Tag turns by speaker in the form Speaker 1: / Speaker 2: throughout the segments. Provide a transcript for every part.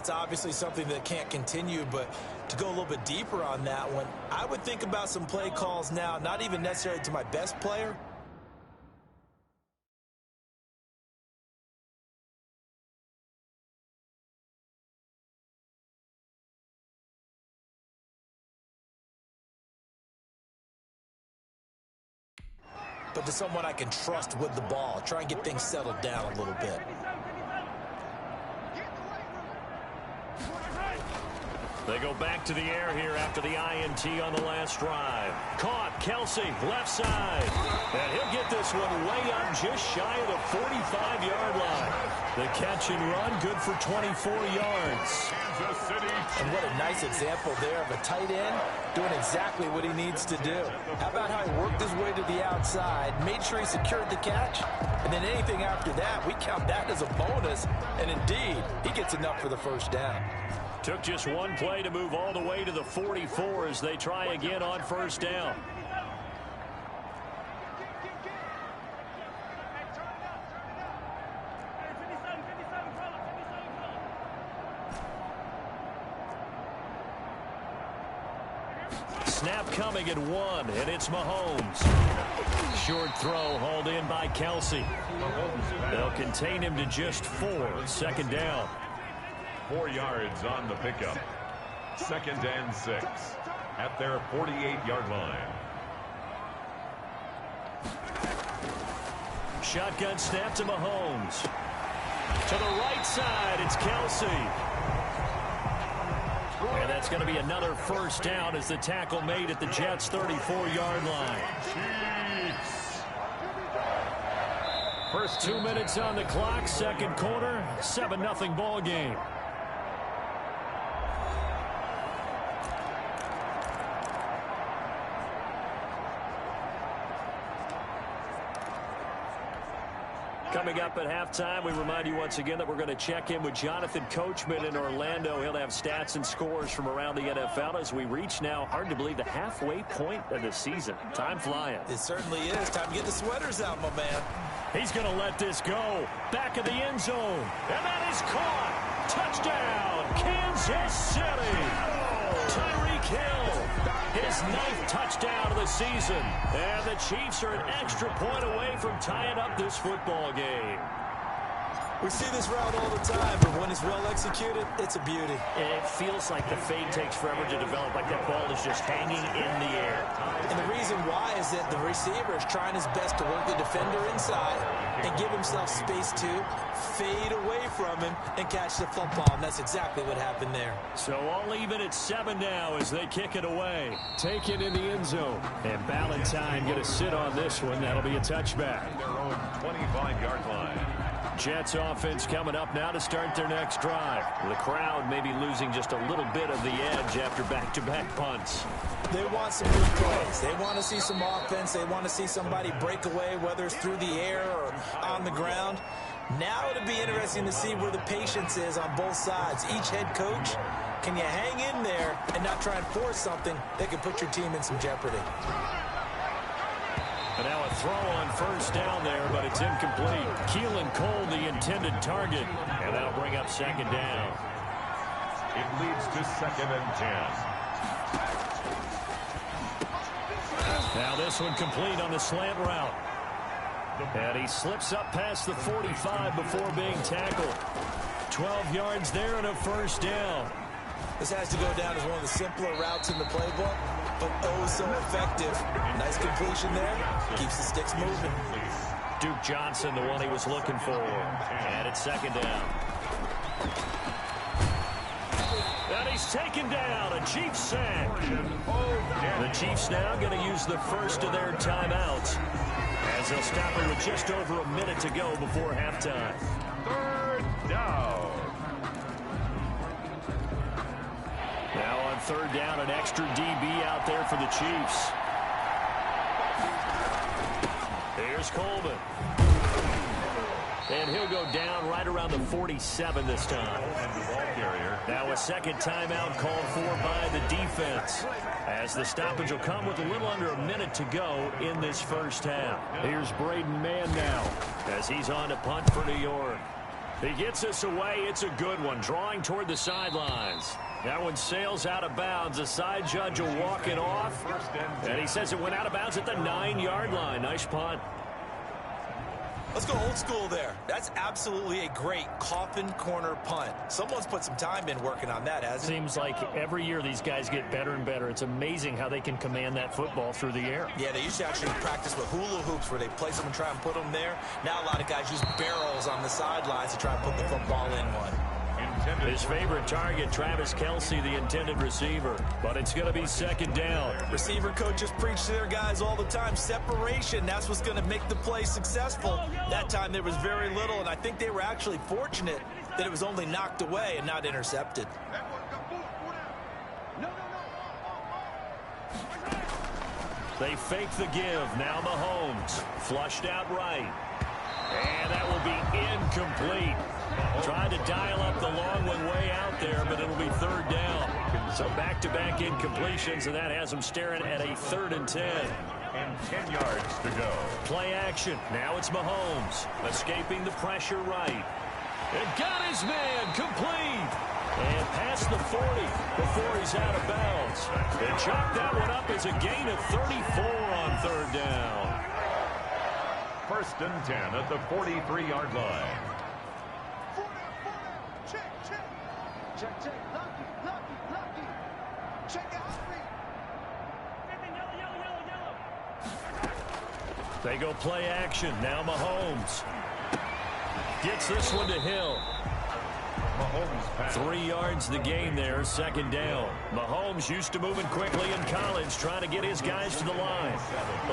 Speaker 1: It's obviously something that can't continue, but to go a little bit deeper on that one, I would think about some play calls now, not even necessarily to my best player. But to someone I can trust with the ball, try and get things settled down a little bit.
Speaker 2: They go back to the air here after the INT on the last drive. Caught, Kelce, left side. And he'll get this one way up just shy of the 45-yard line. The catch and run, good for 24 yards.
Speaker 1: And what a nice example there of a tight end doing exactly what he needs to do. How about how he worked his way to the outside, made sure he secured the catch, and then anything after that, we count that as a bonus. And indeed, he gets enough for the first down.
Speaker 2: Took just one play to move all the way to the 44 as they try again on first down. Snap coming at 1, and it's Mahomes. Short throw hauled in by Kelce. They'll contain him to just 4, second down.
Speaker 3: 4 yards on the pickup. 2nd and 6 at their 48-yard line.
Speaker 2: Shotgun snap to Mahomes. To the right side, it's Kelce. And that's going to be another first down as the tackle made at the Jets' 34-yard line. First 2 minutes on the clock, second quarter, 7-0 ball game. Coming up at halftime, we remind you once again that we're going to check in with Jonathan Coachman in Orlando. He'll have stats and scores from around the NFL as we reach now, hard to believe, the halfway point of the season. Time flying.
Speaker 1: It certainly is. Time to get the sweaters out, my man.
Speaker 2: He's going to let this go. Back of the end zone. And that is caught. Touchdown, Kansas City. Tyreek Hill. His 9th touchdown of the season. And the Chiefs are an extra point away from tying up this football game.
Speaker 1: We see this route all the time, but when it's well executed, it's a beauty.
Speaker 2: It feels like the fade takes forever to develop, like that ball is just hanging in the air.
Speaker 1: And the reason why is that the receiver is trying his best to work the defender inside and give himself space to fade away from him and catch the football, and that's exactly what happened there.
Speaker 2: So all even at 7 now as they kick it away. Taken in the end zone. And Ballantyne going to sit on this one. That'll be a touchback.
Speaker 3: Their own 25-yard line.
Speaker 2: Jets offense coming up now to start their next drive. The crowd may be losing just a little bit of the edge after back-to-back punts.
Speaker 1: They want some big plays. They want to see some offense. They want to see somebody break away, whether it's through the air or on the ground. Now it'll be interesting to see where the patience is on both sides. Each head coach, can you hang in there and not try and force something that could put your team in some jeopardy?
Speaker 2: And now a throw on first down there, but it's incomplete. Keelan Cole, the intended target. And that'll bring up second down.
Speaker 3: It leads to 2nd and 10.
Speaker 2: Now this one complete on the slant route. And he slips up past the 45 before being tackled. 12 yards there and a first down.
Speaker 1: This has to go down as one of the simpler routes in the playbook, but oh so effective. Nice completion there. Keeps the sticks moving.
Speaker 2: Duke Johnson, the one he was looking for. And it's second down. And he's taken down. A Chiefs sack. The Chiefs now going to use the first of their timeouts as they'll stop it with just over a minute to go before halftime.
Speaker 3: 3rd down.
Speaker 2: Now on 3rd down, an extra DB out there for the Chiefs. Here's Coleman. And he'll go down right around the 47 this time. Now a second timeout called for by the defense, as the stoppage will come with a little under a minute to go in this first half. Here's Braden Mann now as he's on to punt for New York. He gets us away. It's a good one. Drawing toward the sidelines. That one sails out of bounds. The side judge will walk it off. And he says it went out of bounds at the 9-yard line. Nice punt.
Speaker 1: Let's go old school there. That's absolutely a great coffin corner punt. Someone's put some time in working on that, hasn't it?
Speaker 2: Seems like every year these guys get better and better. It's amazing how they can command that football through the air.
Speaker 1: Yeah, they used to actually practice with hula hoops where they place them and try and put them there. Now a lot of guys use barrels on the sidelines to try and put the football in one.
Speaker 2: His favorite target, Travis Kelce, the intended receiver. But it's going to be second down.
Speaker 1: Receiver coaches preach to their guys all the time. Separation, that's what's going to make the play successful. That time there was very little, and I think they were actually fortunate that it was only knocked away and not intercepted.
Speaker 2: They fake the give. Now Mahomes. Flushed out right. And that will be incomplete. Trying to dial up the long one way out there, but it'll be third down. So back-to-back incompletions, and that has them staring at a 3rd and 10.
Speaker 3: And 10 yards to go.
Speaker 2: Play action. Now it's Mahomes. Escaping the pressure right. And got his man complete. And past the 40 before he's out of bounds. And chalked that one up as a gain of 34 on 3rd down.
Speaker 3: 1st and 10 at the 43-yard line.
Speaker 4: Check. Lucky. Check out. Yellow.
Speaker 2: They go play action. Now Mahomes. Gets this one to Hill.
Speaker 3: Mahomes pass.
Speaker 2: 3 yards the gain there, 2nd down. Mahomes used to moving quickly in college, trying to get his guys to the line.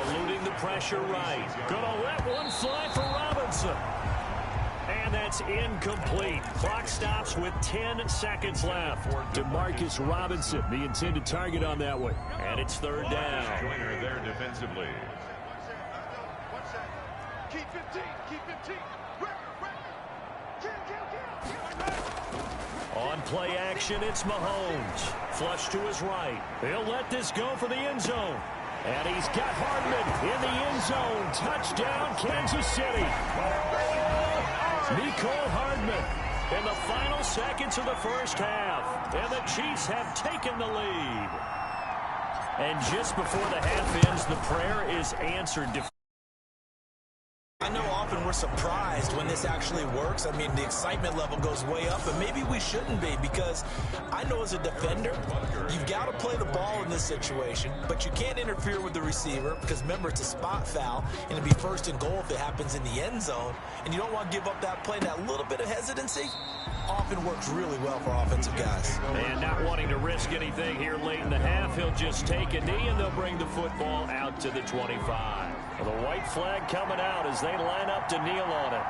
Speaker 2: Eluding the pressure right. Gonna let one fly for Robinson. And that's incomplete. Clock stops with 10 seconds left. DeMarcus Robinson, the intended target on that one. And it's 3rd down.
Speaker 3: Joiner there defensively.
Speaker 4: Keep 15.
Speaker 2: On play action, it's Mahomes. Flush to his right. He'll let this go for the end zone. And he's got Hardman in the end zone. Touchdown, Kansas City. Mecole Hardman in the final seconds of the first half. And the Chiefs have taken the lead. And just before the half ends, the prayer is answered.
Speaker 1: I know often we're surprised when this actually works. I mean, the excitement level goes way up, and maybe we shouldn't be, because I know as a defender, you've got to play the ball in this situation, but you can't interfere with the receiver because, remember, it's a spot foul, and it'll be 1st and goal if it happens in the end zone, and you don't want to give up that play. That little bit of hesitancy often works really well for offensive guys.
Speaker 2: And not wanting to risk anything here late in the half, he'll just take a knee, and they'll bring the football out to the 25. The white flag coming out as they line up to kneel on it.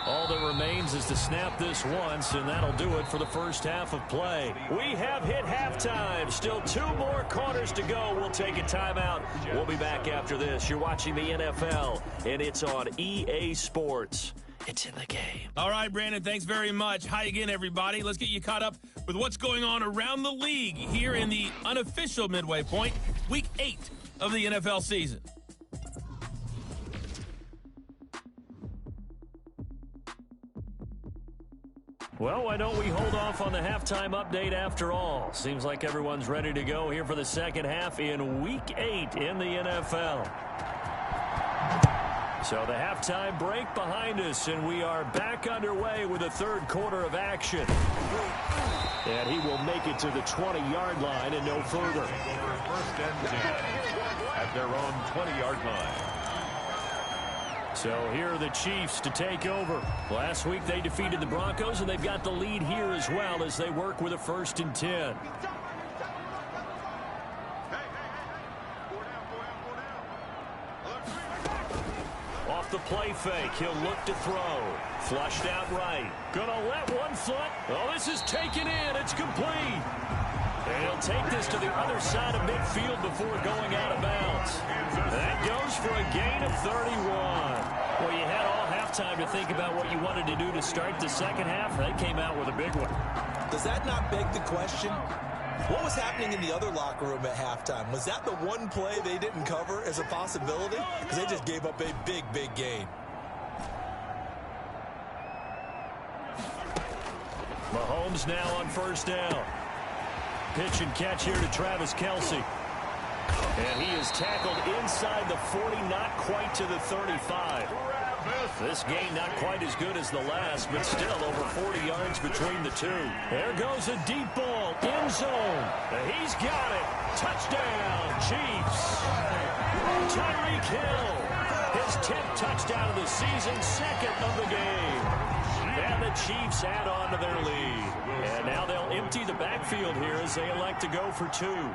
Speaker 2: All that remains is to snap this once, and that'll do it for the first half of play. We have hit halftime. Still 2 more quarters to go. We'll take a timeout. We'll be back after this. You're watching the NFL, and it's on EA Sports. It's in the game.
Speaker 5: All right, Brandon, thanks very much. Hi again, everybody. Let's get you caught up with what's going on around the league here in the unofficial midway point, Week 8 of the NFL season.
Speaker 2: Well, why don't we hold off on the halftime update after all? Seems like everyone's ready to go here for the second half in Week 8 in the NFL. So the halftime break behind us, and we are back underway with the 3rd quarter of action. And he will make it to the 20-yard line and no further.
Speaker 3: 1st and 10 at their own 20-yard line.
Speaker 2: So here are the Chiefs to take over. Last week they defeated the Broncos, and they've got the lead here as well as they work with a 1st and 10. Off the play fake, he'll look to throw. Flushed out right. Gonna let one foot. Oh, this is taken in. It's complete. And he'll take this to the other side of midfield before going out of bounds. That goes for a gain of 31. Well, you had all halftime to think about what you wanted to do to start the second half. They came out with a big one.
Speaker 1: Does that not beg the question? What was happening in the other locker room at halftime? Was that the one play they didn't cover as a possibility? Because they just gave up a big, big gain.
Speaker 2: Mahomes now on first down. Pitch and catch here to Travis Kelce. And he is tackled inside the 40, not quite to the 35. This game not quite as good as the last, but still over 40 yards between the two. There goes a deep ball, end zone. He's got it. Touchdown, Chiefs. Tyreek Hill, his 10th touchdown of the season, second of the game. And the Chiefs add on to their lead. And now they'll empty the backfield here as they elect to go for two.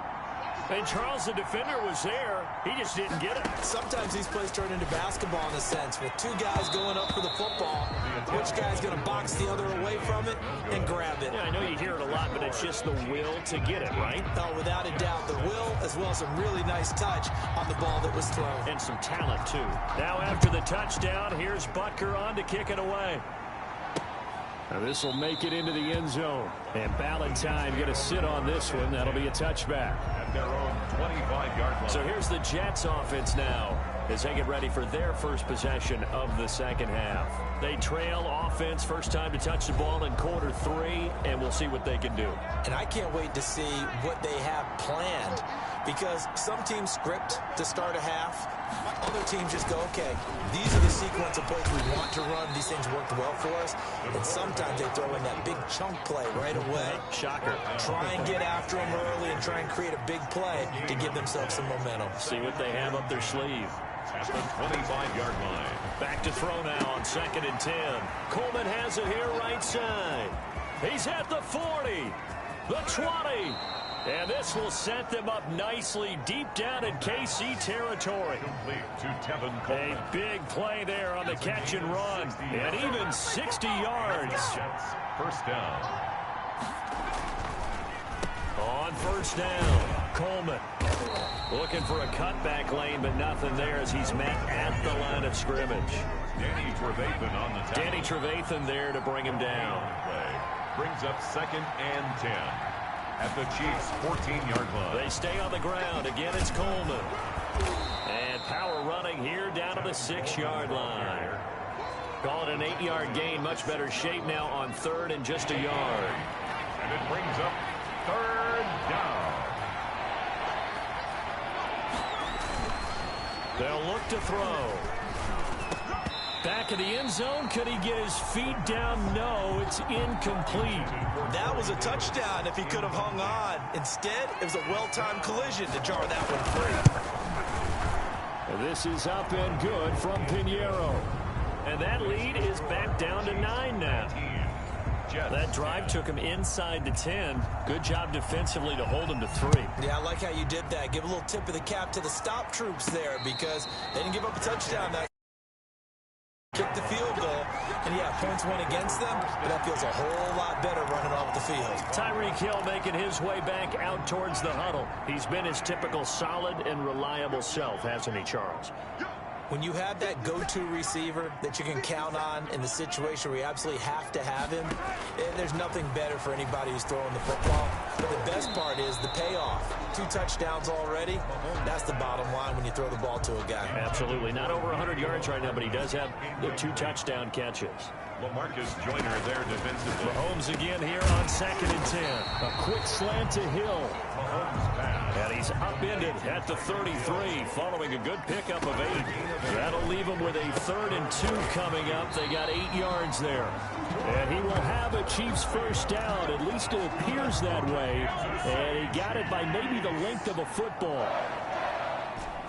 Speaker 2: And Charles, the defender, was there. He just didn't get it.
Speaker 1: Sometimes these plays turn into basketball in a sense, with two guys going up for the football. Which guy's going to box the other away from it and grab it?
Speaker 2: Yeah, I know you hear it a lot, but it's just the will to get it, right?
Speaker 1: Oh, without a doubt, the will as well as some really nice touch on the ball that was thrown.
Speaker 2: And some talent, too. Now after the touchdown, here's Butker on to kick it away. Now this will make it into the end zone. And Ballantyne going to sit on this one. That'll be a touchback.
Speaker 3: At their own 25-yard line.
Speaker 2: So here's the Jets offense now as they get ready for their first possession of the second half. They trail offense, first time to touch the ball in quarter 3, and we'll see what they can do.
Speaker 1: And I can't wait to see what they have planned, because some teams script to start a half. Other teams just go, okay, these are the sequence of plays we want to run. These things worked well for us. And sometimes they throw in that big chunk play right away.
Speaker 2: Shocker.
Speaker 1: Try and get after them early and try and create a big play to give themselves some momentum.
Speaker 2: See what they have up their sleeve.
Speaker 3: At the 25-yard line.
Speaker 2: Back to throw now on 2nd and 10. Coleman has it here right side. He's at the 40, the 20. And this will set them up nicely deep down in KC territory.
Speaker 3: Complete to Tevin Coleman.
Speaker 2: A big play there on the catch and run. And even 60 yards.
Speaker 3: Jets, first down.
Speaker 2: On first down, Coleman looking for a cutback lane, but nothing there as he's met at the line of scrimmage.
Speaker 3: Danny Trevathan on the tackle.
Speaker 2: Danny Trevathan there to bring him down.
Speaker 3: Play brings up 2nd and 10 at the Chiefs' 14-yard line.
Speaker 2: They stay on the ground. Again, it's Coleman. And power running here down to the 6-yard line. Call it an 8-yard gain. Much better shape now on 3rd and just a yard.
Speaker 3: And it brings up 3rd down.
Speaker 2: They'll look to throw. Back in the end zone. Could he get his feet down? No, it's incomplete.
Speaker 1: That was a touchdown if he could have hung on. Instead, it was a well-timed collision to jar that one free.
Speaker 2: This is up and good from Pinheiro. And that lead is back down to 9 now. That drive took him inside the 10. Good job defensively to hold him to 3.
Speaker 1: Yeah, I like how you did that. Give a little tip of the cap to the stop troops there, because they didn't give up a touchdown. That kicked the field goal, and yeah, points went against them, but that feels a whole lot better running off the field.
Speaker 2: Tyreek Hill making his way back out towards the huddle. He's been his typical solid and reliable self, hasn't he, Charles?
Speaker 1: When you have that go-to receiver that you can count on in the situation where you absolutely have to have him, there's nothing better for anybody who's throwing the football. But the best part is the payoff. 2 touchdowns already. That's the bottom line when you throw the ball to a guy.
Speaker 2: Absolutely. Not over 100 yards right now, but he does have the 2 touchdown catches.
Speaker 3: LaMarcus Joyner there defensively.
Speaker 2: Mahomes again here on 2nd and 10. A quick slant to Hill.
Speaker 3: Mahomes pass.
Speaker 2: And he's upended at the 33 following a good pickup of 8. That'll leave him with a 3rd and 2 coming up. They got 8 yards there. And he will have a Chiefs first down. At least it appears that way. And he got it by maybe the length of a football.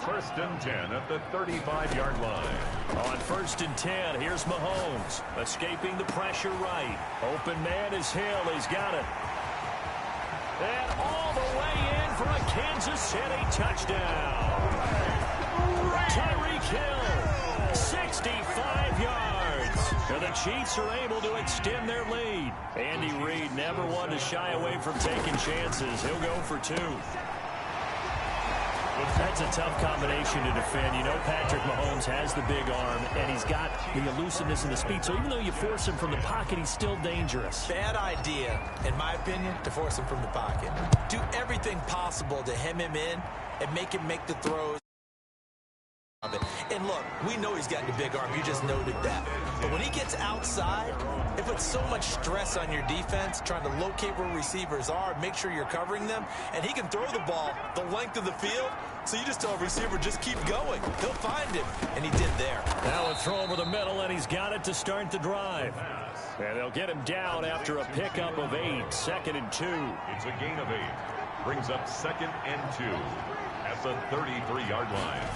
Speaker 3: 1st and 10 at the 35-yard line.
Speaker 2: On 1st and 10, here's Mahomes. Escaping the pressure right. Open man is Hill. He's got it. And all the way in for a Kansas City touchdown. Tyreek Hill, 65 yards. And the Chiefs are able to extend their lead. Andy Reid never one to shy away from taking chances. He'll go for 2. That's a tough combination to defend. You know Patrick Mahomes has the big arm, and he's got the elusiveness and the speed. So even though you force him from the pocket, he's still dangerous.
Speaker 1: Bad idea, in my opinion, to force him from the pocket. Do everything possible to hem him in and make him make the throws of it. And look, we know he's got the big arm. You just noted that. But when he gets outside, it puts so much stress on your defense, trying to locate where receivers are, make sure you're covering them, and he can throw the ball the length of the field. So you just tell a receiver, just keep going. He'll find him, and he did there.
Speaker 2: Now a throw over the middle, and he's got it to start the drive. And they'll get him down after a pickup of 8, 2nd and 2.
Speaker 3: It's a gain of 8. Brings up 2nd and 2 at the 33-yard line.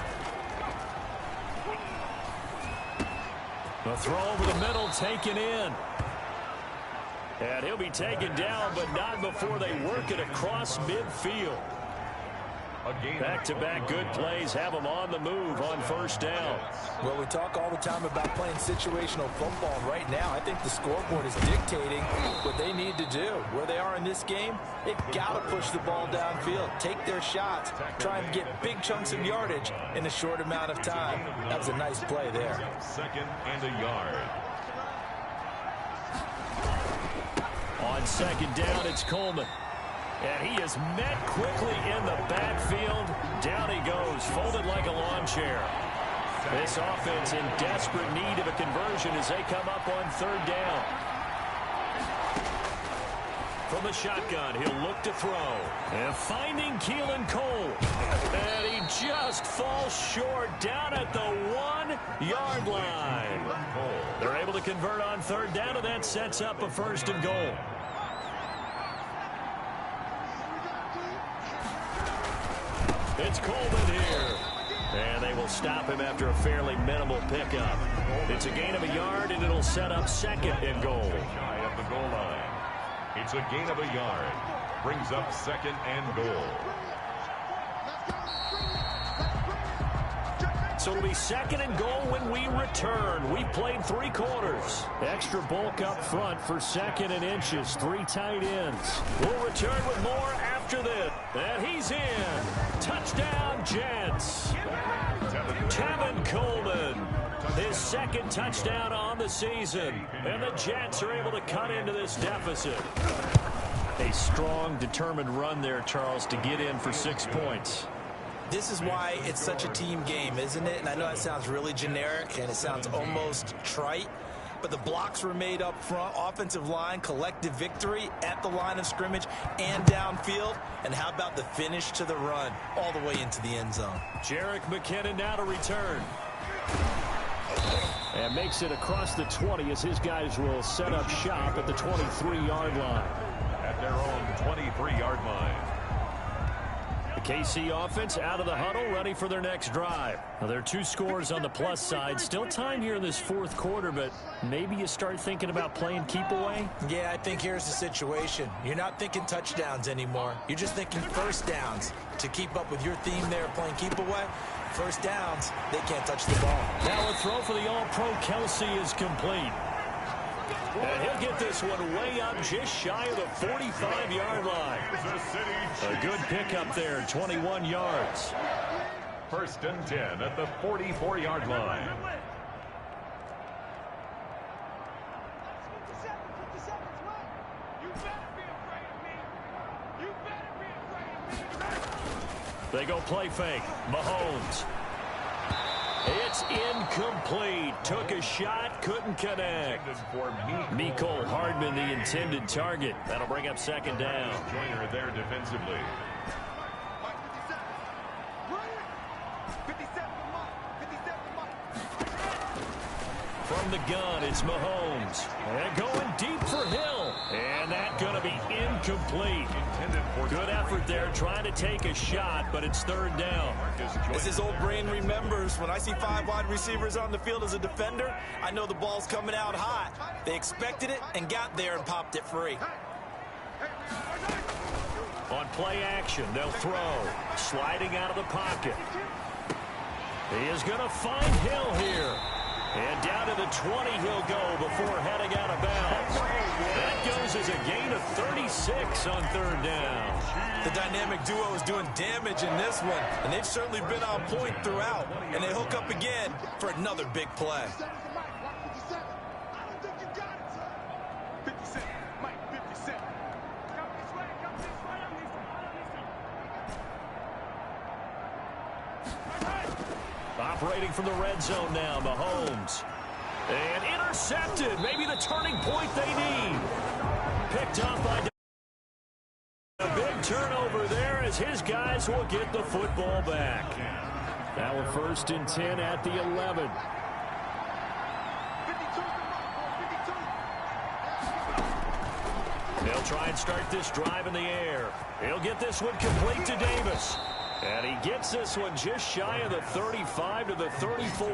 Speaker 2: The throw over the middle taken in. And he'll be taken down, but not before they work it across midfield. Back-to-back good plays have them on the move on first down.
Speaker 1: Well, we talk all the time about playing situational football. Right now, I think the scoreboard is dictating what they need to do. Where they are in this game, they've got to push the ball downfield, take their shots, try and get big chunks of yardage in a short amount of time. That was a nice play there.
Speaker 3: 2nd and a yard.
Speaker 2: On 2nd down, it's Coleman. And he is met quickly in the backfield. Down he goes, folded like a lawn chair. This offense in desperate need of a conversion as they come up on 3rd down. From the shotgun, he'll look to throw. And finding Keelan Cole. And he just falls short down at the 1-yard line. They're able to convert on 3rd down, and that sets up a 1st and goal. It's Coleman here. And they will stop him after a fairly minimal pickup. It's a gain of a yard, and it'll set up 2nd and goal.
Speaker 3: Shy of the goal line. It's a gain of a yard. Brings up 2nd and goal.
Speaker 2: So it'll be 2nd and goal when we return. We've played 3 quarters. Extra bulk up front for 2nd and inches. 3 tight ends. We'll return with more after this. And he's in. Touchdown, Jets. Tevin Coleman. His 2nd touchdown on the season. And the Jets are able to cut into this deficit. A strong, determined run there, Charles, to get in for 6 points.
Speaker 1: This is why it's such a team game, isn't it? And I know that sounds really generic and it sounds almost trite, but the blocks were made up front, offensive line, collective victory at the line of scrimmage and downfield. And how about the finish to the run all the way into the end zone?
Speaker 2: Jerick McKinnon now to return. And makes it across the 20 as his guys will set up shop at the 23-yard line.
Speaker 3: At their own 23-yard line.
Speaker 2: KC offense out of the huddle, ready for their next drive. Now, there are 2 scores on the plus side. Still time here in this 4th quarter, but maybe you start thinking about playing keep away?
Speaker 1: Yeah, I think here's the situation. You're not thinking touchdowns anymore. You're just thinking first downs. To keep up with your theme there, playing keep away, first downs, they can't touch the ball.
Speaker 2: Now a throw for the All-Pro Kelsey is complete. And he'll get this one way up just shy of the 45-yard line. A good pickup there, 21 yards.
Speaker 3: 1st and 10 at the 44-yard line. They
Speaker 2: go play fake. Mahomes. It's incomplete. Took a shot, couldn't connect. Mecole Hardman, the intended target. That'll bring up 2nd down.
Speaker 3: Joyner there defensively.
Speaker 2: From the gun, it's Mahomes. And going deep for Hill. And that's going to be incomplete. Good effort there, trying to take a shot, but it's 3rd down.
Speaker 1: As his old brain remembers, when I see 5 wide receivers on the field as a defender, I know the ball's coming out hot. They expected it and got there and popped it free.
Speaker 2: On play action, they'll throw. Sliding out of the pocket. He is going to find Hill here. And down to the 20 he'll go before heading out of bounds. That goes as a gain of 36 on 3rd down.
Speaker 1: The dynamic duo is doing damage in this one, and they've certainly been on point throughout. And they hook up again for another big play.
Speaker 2: Operating from the red zone now, Mahomes. And intercepted. Maybe the turning point they need. Picked up by... A big turnover there as his guys will get the football back. Now a 1st and 10 at the 11.
Speaker 4: 52.
Speaker 2: They'll try and start this drive in the air. He'll get this one complete to Davis. And he gets this one just shy of the 35 to the 34.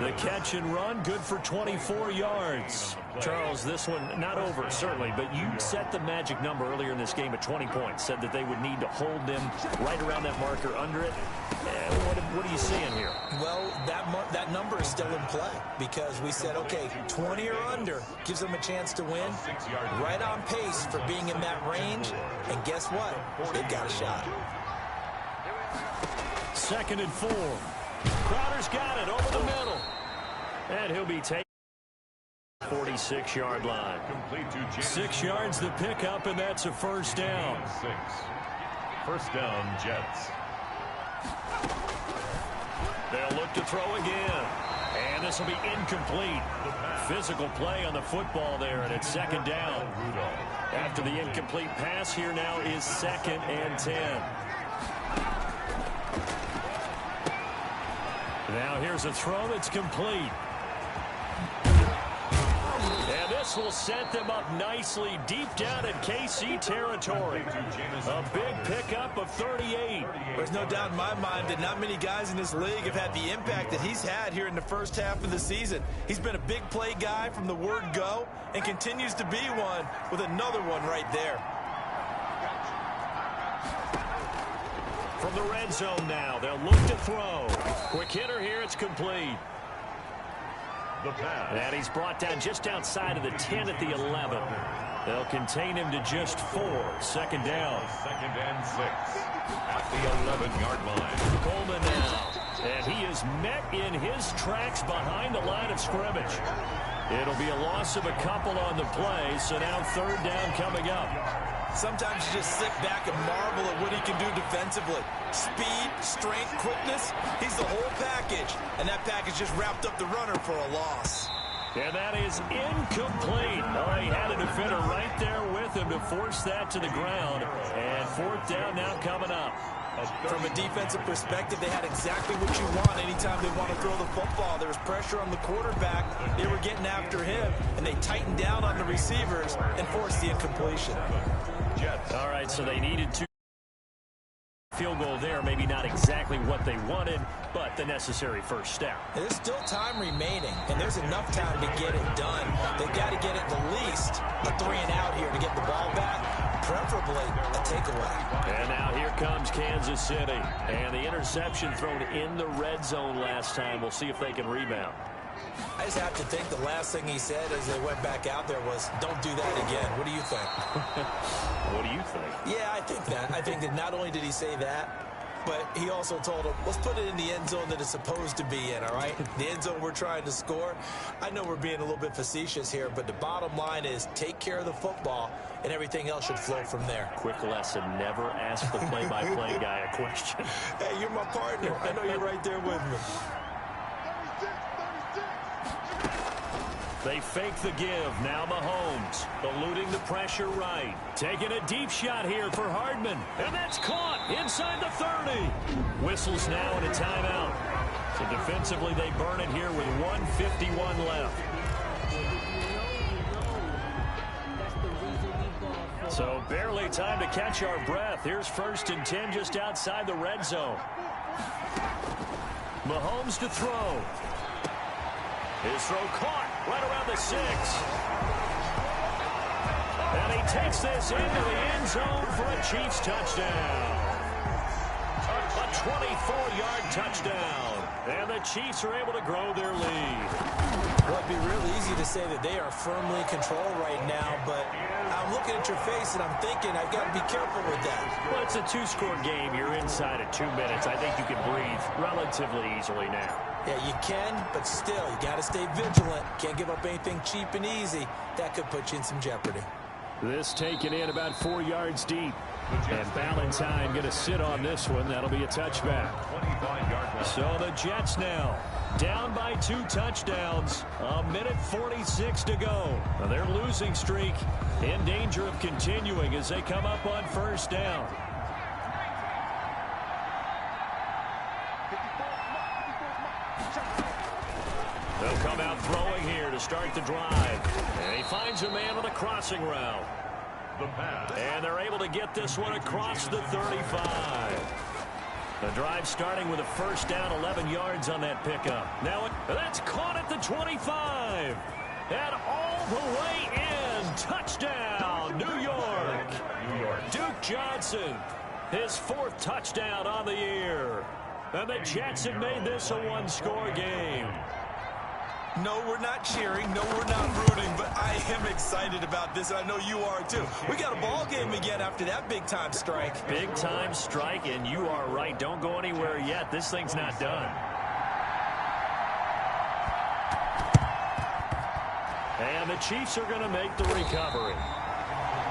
Speaker 2: The catch and run, good for 24 yards. Charles, this one not over, certainly, but you set the magic number earlier in this game at 20 points. Said that they would need to hold them right around that marker under it. What are you seeing here?
Speaker 1: Well, that number is still in play because we said, okay, 20 or under gives them a chance to win. Right on pace for being in that range. And guess what? They've got a shot.
Speaker 2: 2nd and 4. Crowder's got it over the middle. And he'll be taken 46-yard line. 6 yards the pickup, and that's a 1st down.
Speaker 3: 6. 1st down, Jets.
Speaker 2: They'll look to throw again. And this will be incomplete. Physical play on the football there, and it's 2nd down. After the incomplete pass, here now is 2nd and 10. Now here's a throw that's complete. And this will set them up nicely deep down in KC territory. A big pickup of 38.
Speaker 1: There's no doubt in my mind that not many guys in this league have had the impact that he's had here in the first half of the season. He's been a big play guy from the word go and continues to be one with another one right there.
Speaker 2: From the red zone now, they'll look to throw. Quick hitter here, it's complete. And he's brought down just outside of the 10 at the 11. They'll contain him to just 4. 2nd down.
Speaker 3: 2nd and 6 at the 11-yard line.
Speaker 2: Coleman now. And he is met in his tracks behind the line of scrimmage. It'll be a loss of a couple on the play, so now 3rd down coming up.
Speaker 1: Sometimes you just sit back and marvel at what he can do defensively. Speed, strength, quickness, he's the whole package. And that package just wrapped up the runner for a loss.
Speaker 2: And that is incomplete. Oh, he had a defender right there with him to force that to the ground. And 4th down now coming up.
Speaker 1: From a defensive perspective, they had exactly what you want anytime they want to throw the football. There was pressure on the quarterback. They were getting after him, and they tightened down on the receivers and forced the incompletion.
Speaker 2: All right, so they needed 2 field goal there. Maybe not exactly what they wanted, but the necessary first step.
Speaker 1: There's still time remaining, and there's enough time to get it done. They've got to get at the least a 3-and-out here to get the ball back, preferably a takeaway.
Speaker 2: And now here comes Kansas City. And the interception thrown in the red zone last time. We'll see if they can rebound.
Speaker 1: I just have to think the last thing he said as they went back out there was, don't do that again. What do you think?
Speaker 2: What do you think?
Speaker 1: Yeah, I think that. I think that not only did he say that, but he also told him, let's put it in the end zone that it's supposed to be in, all right? The end zone we're trying to score. I know we're being a little bit facetious here, but the bottom line is take care of the football, and everything else should flow from there.
Speaker 2: Quick lesson, never ask the play-by-play guy a question.
Speaker 1: Hey, you're my partner. I know you're right there with me.
Speaker 2: They fake the give. Now Mahomes eluding the pressure right. Taking a deep shot here for Hardman. And that's caught inside the 30. Whistles now and a timeout. So defensively they burn it here with 1:51 left. So barely time to catch our breath. Here's 1st and 10 just outside the red zone. Mahomes to throw. His throw caught right around the 6. And he takes this into the end zone for a Chiefs touchdown. A 24-yard touchdown. And the Chiefs are able to grow their lead.
Speaker 1: Well, it'd be real easy to say that they are firmly in control right now, but I'm looking at your face and I'm thinking I've got to be careful with that.
Speaker 2: Well, it's a 2-score game. You're inside of 2 minutes. I think you can breathe relatively easily now.
Speaker 1: Yeah, you can, but still, you got to stay vigilant. Can't give up anything cheap and easy. That could put you in some jeopardy.
Speaker 2: This taken in about 4 yards deep. And Valentine going to sit on this one. That'll be a touchback.
Speaker 3: 25-yard line.
Speaker 2: So the Jets now down by 2 touchdowns. 1:46 to go. Now their losing streak in danger of continuing as they come up on first down. They'll come out throwing here to start the drive. And he finds a man on the crossing route.
Speaker 3: The pass.
Speaker 2: And they're able to get this one across the 35. The drive starting with a first down, 11 yards on that pickup. Now that's caught at the 25. And all the way in. Touchdown, New York.
Speaker 3: New York.
Speaker 2: Duke Johnson, his 4th touchdown on the year. And the Jets have made this a one-score game.
Speaker 1: No, we're not cheering. No, we're not rooting. But I am excited about this, and I know you are too. We got a ball game again after that big-time strike.
Speaker 2: Big-time strike, and you are right. Don't go anywhere yet. This thing's not done. And the Chiefs are going to make the recovery.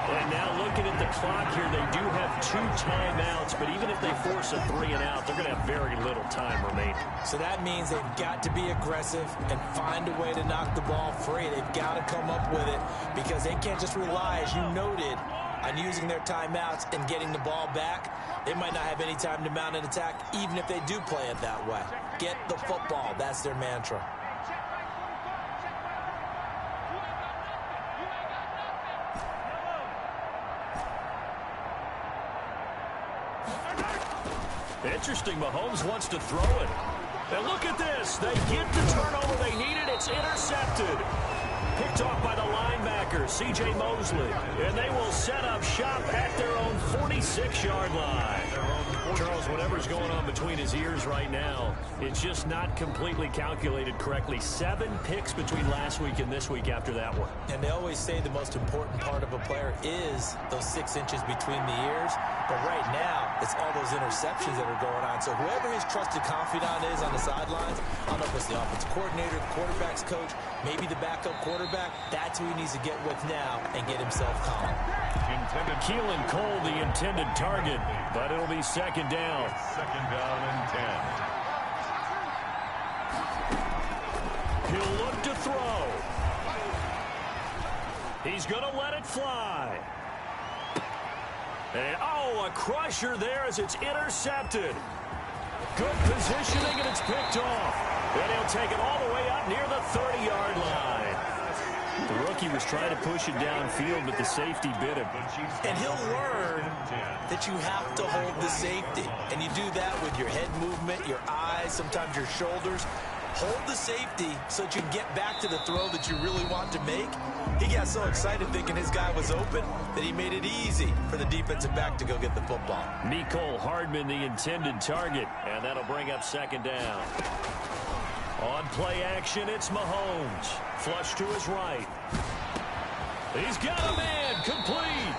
Speaker 2: And now looking at the clock here, they do have 2 timeouts, but even if they force a 3 and out, they're going to have very little time remaining.
Speaker 1: So that means they've got to be aggressive and find a way to knock the ball free. They've got to come up with it because they can't just rely, as you noted, on using their timeouts and getting the ball back. They might not have any time to mount an attack, even if they do play it that way. Get the football. That's their mantra.
Speaker 2: Interesting, Mahomes wants to throw it. And look at this. They get the turnover they needed. It's intercepted. Picked off by the linebacker, C.J. Mosley. And they will set up shop at their own 46-yard line. Charles, whatever's going on between his ears right now, it's just not completely calculated correctly. 7 picks between last week and this week after that one.
Speaker 1: And they always say the most important part of a player is those 6 inches between the ears. But right now, it's all those interceptions that are going on. So whoever his trusted confidant is on the sidelines, I don't know if it's the offensive coordinator, the quarterback's coach, maybe the backup quarterback, that's who he needs to get with now and get himself calm.
Speaker 2: Keelan Cole, the intended target, but it'll be second down.
Speaker 3: 2nd down and 10.
Speaker 2: He'll look to throw. He's going to let it fly. And, oh, a crusher there as it's intercepted. Good positioning, and it's picked off. And he'll take it all the way up near the 30-yard line. The rookie was trying to push it downfield, but the safety bit him.
Speaker 1: And he'll learn that you have to hold the safety. And you do that with your head movement, your eyes, sometimes your shoulders. Hold the safety so that you can get back to the throw that you really want to make. He got so excited thinking his guy was open that he made it easy for the defensive back to go get the football.
Speaker 2: Mecole Hardman, the intended target, and that'll bring up second down. On play action, it's Mahomes. Flush to his right. He's got a man, complete.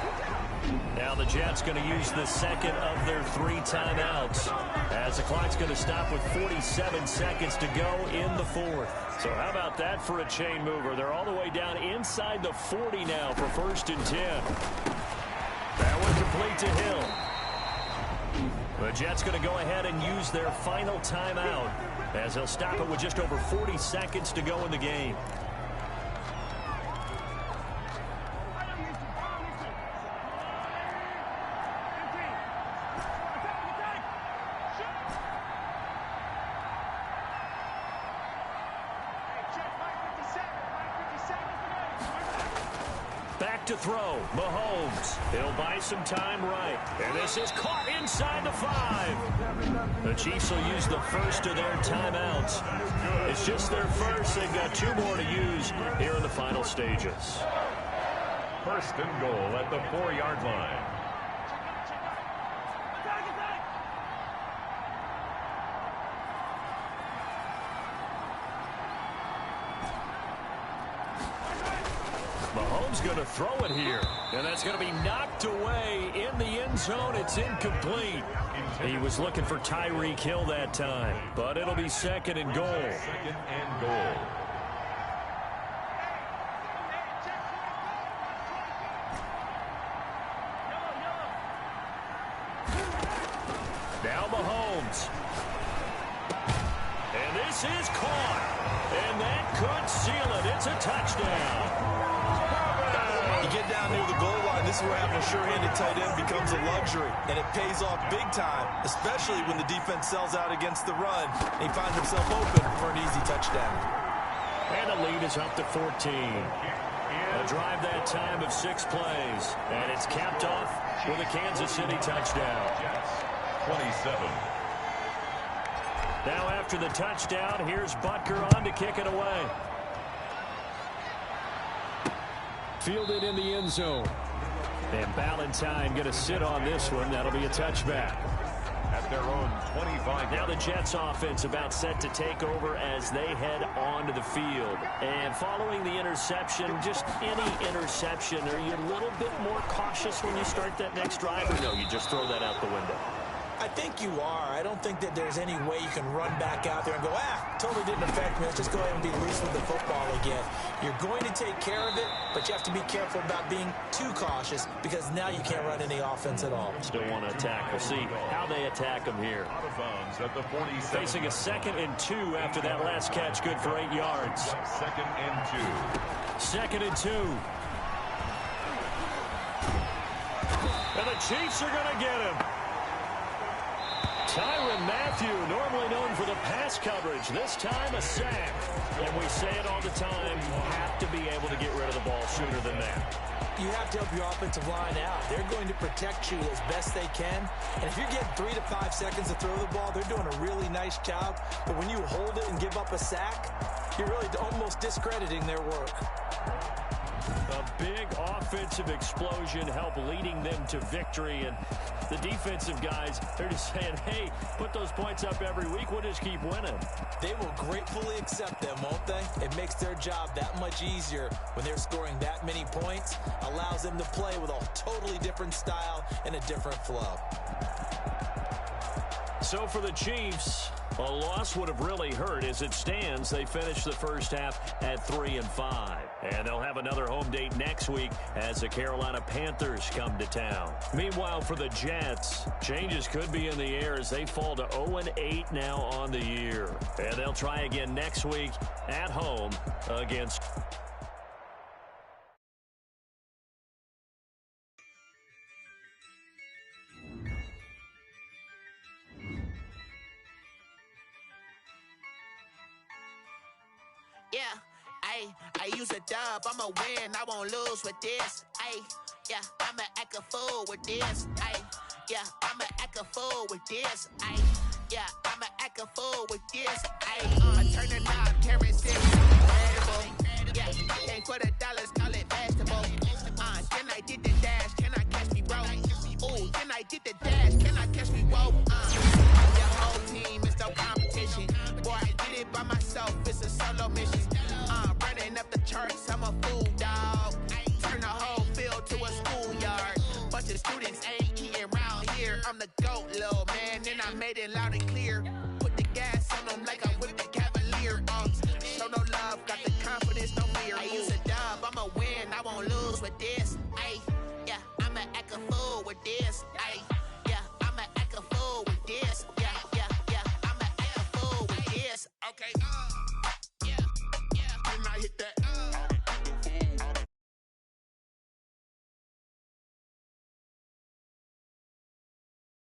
Speaker 2: Now the Jets going to use the second of their 3 timeouts as the clock's going to stop with 47 seconds to go in the 4th. So how about that for a chain mover? They're all the way down inside the 40 now for 1st and 10. That one complete to Hill. The Jets going to go ahead and use their final timeout as they'll stop it with just over 40 seconds to go in the game. To throw, Mahomes. He'll buy some time right. And this is caught inside the 5. The Chiefs will use the first of their timeouts. It's just their first. They've got 2 more to use here in the final stages.
Speaker 3: 1st and goal at the 4-yard line.
Speaker 2: Mahomes going to throw it here. And that's going to be knocked away in the end zone. It's incomplete. He was looking for Tyreek Hill that time. But it'll be 2nd and goal.
Speaker 3: 2nd and goal.
Speaker 2: Jones. And this is caught. And that could seal it. It's a touchdown.
Speaker 1: You get down near the goal line, this is where having a sure-handed tight end becomes a luxury, and it pays off big time, especially when the defense sells out against the run, and he finds himself open for an easy touchdown.
Speaker 2: And the lead is up to 14. A drive that time of 6 plays, and it's capped off with a Kansas City touchdown.
Speaker 3: 27.
Speaker 2: Now after the touchdown, here's Butker on to kick it away. Fielded in the end zone. And Ballantyne going to sit on this one. That'll be a touchback.
Speaker 3: At their own 25.
Speaker 2: Now the Jets offense about set to take over as they head onto the field. And following the interception, just any interception, are you a little bit more cautious when you start that next drive? Or no, you just throw that out the window?
Speaker 1: I think you are. I don't think that there's any way you can run back out there and go, totally didn't affect me. Let's just go ahead and be loose with the football again. You're going to take care of it, but you have to be careful about being too cautious because now you can't run any offense at all.
Speaker 2: Still want to attack. We'll see how they attack them here.
Speaker 3: Out of bounds at the 47.
Speaker 2: Facing a 2nd and 2 after that last catch, good for 8 yards.
Speaker 3: 2nd and 2.
Speaker 2: 2nd and 2. And the Chiefs are going to get him. Tyrann Mathieu, normally known for the pass coverage, this time a sack. And we say it all the time, you have to be able to get rid of the ball sooner than that.
Speaker 1: You have to help your offensive line out. They're going to protect you as best they can. And if you're getting 3 to 5 seconds to throw the ball, they're doing a really nice job. But when you hold it and give up a sack, you're really almost discrediting their work.
Speaker 2: A big offensive explosion helped leading them to victory. And the defensive guys, they're just saying, hey, put those points up every week. We'll just keep winning.
Speaker 1: They will gratefully accept them, won't they? It makes their job that much easier when they're scoring that many points. Allows them to play with a totally different style and a different flow.
Speaker 2: So for the Chiefs, a loss would have really hurt. As it stands, they finished the first half at 3-5. And they'll have another home date next week as the Carolina Panthers come to town. Meanwhile, for the Jets, changes could be in the air as they fall to 0-8 now on the year. And they'll try again next week at home against...
Speaker 6: Yeah, I use a dub, I'ma win, I won't lose with this. Yeah, I'ma act a fool with this. Yeah, I'ma act a fool with this. Yeah, I'ma act a fool with this. I turn the knob, carrots in, incredible. Yeah, came for the dollars, call it vegetable. Then I did the dash, can I catch me, bro? Ooh, then I did the dash, can I catch me, whoa? Your whole team is no competition. Boy, I did it by myself, it's a solo mission. Running up the charts, I'm a fool, dog. Turn the whole field to a schoolyard. Bunch of students ain't eating round here. I'm the GOAT, little man, and I made it loud and clear. Put the gas on them like I'm with the Cavalier. Show no love, got the confidence, no fear. I use a dub, I'ma win, I won't lose with this. Yeah, I'ma act a fool with this. Yeah, I'ma act a fool with this. Yeah, I'ma act a fool with this. Okay.